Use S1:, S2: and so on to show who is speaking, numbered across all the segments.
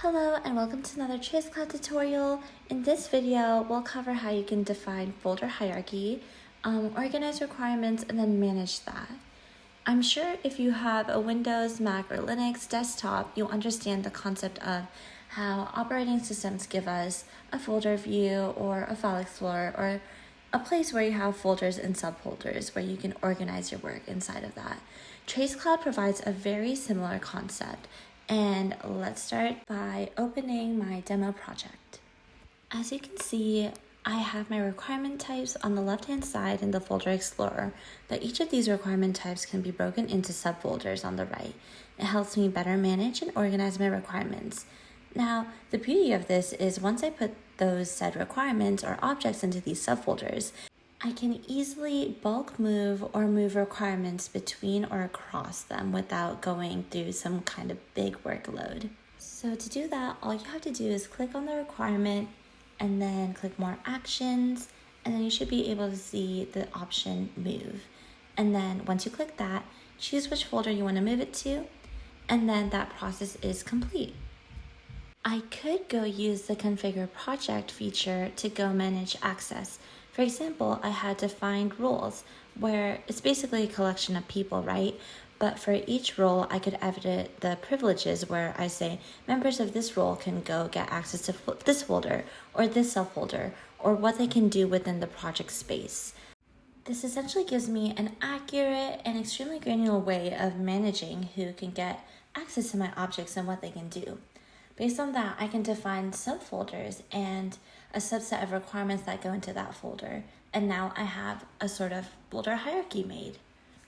S1: Hello and welcome to another TraceCloud tutorial. In this video, we'll cover how you can define folder hierarchy, organize requirements, and then manage that. I'm sure if you have a Windows, Mac, or Linux desktop, you'll understand the concept of how operating systems give us a folder view or a file explorer or a place where you have folders and subfolders where you can organize your work inside of that. TraceCloud provides a very similar concept. And let's start by opening my demo project. As you can see, I have my requirement types on the left-hand side in the folder explorer, but each of these requirement types can be broken into subfolders on the right. It helps me better manage and organize my requirements. Now, the beauty of this is once I put those said requirements or objects into these subfolders, I can easily bulk move or move requirements between or across them without going through some kind of big workload. So to do that, all you have to do is click on the requirement and then click more actions, and then you should be able to see the option move. And then once you click that, choose which folder you want to move it to, and then that process is complete. I could go use the configure project feature to go manage access. For example, I had defined roles where it's basically a collection of people, right? But for each role, I could edit the privileges where I say members of this role can go get access to this folder or this subfolder or what they can do within the project space. This essentially gives me an accurate and extremely granular way of managing who can get access to my objects and what they can do. Based on that, I can define subfolders and a subset of requirements that go into that folder. And now I have a sort of folder hierarchy made.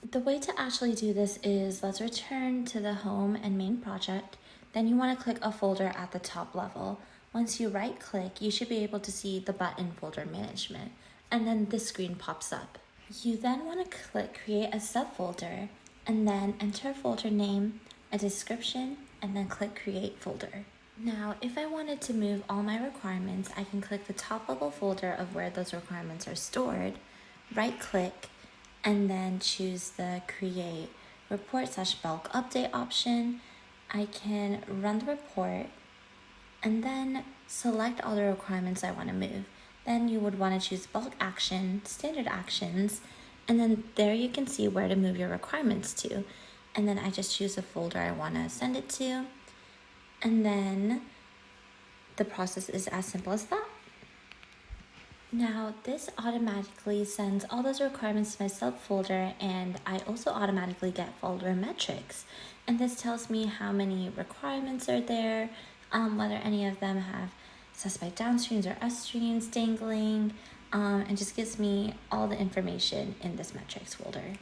S1: The way to actually do this is let's return to the home and main project. Then you want to click a folder at the top level. Once you right click, you should be able to see the button folder management. And then this screen pops up. You then want to click create a subfolder and then enter a folder name, a description, and then click create folder. Now, if I wanted to move all my requirements, I can click the top level folder of where those requirements are stored, right click, and then choose the create report/bulk update option. I can run the report and then select all the requirements I want to move. Then you would want to choose bulk action, standard actions, and then there you can see where to move your requirements to. And then I just choose a folder I want to send it to. And then the process is as simple as that. Now, this automatically sends all those requirements to my subfolder, and I also automatically get folder metrics. And this tells me how many requirements are there, whether any of them have suspect downstreams or upstreams dangling, and just gives me all the information in this metrics folder.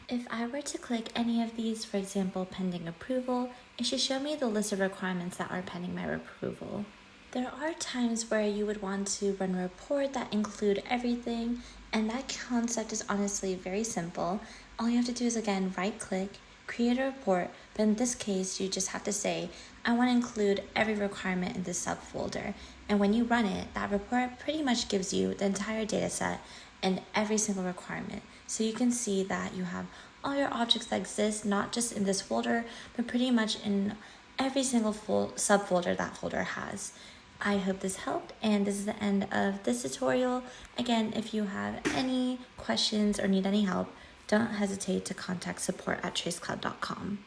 S1: If I were to click any of these, for example, pending approval, it should show me the list of requirements that are pending my approval. There are times where you would want to run a report that include everything, and that concept is honestly very simple. All you have to do is, again, right click, create a report, but in this case, you just have to say, I want to include every requirement in this subfolder. And when you run it, that report pretty much gives you the entire data set and every single requirement. So you can see that you have all your objects that exist, not just in this folder, but pretty much in every single subfolder that folder has. I hope this helped, and this is the end of this tutorial. Again, if you have any questions or need any help, don't hesitate to contact support@tracecloud.com.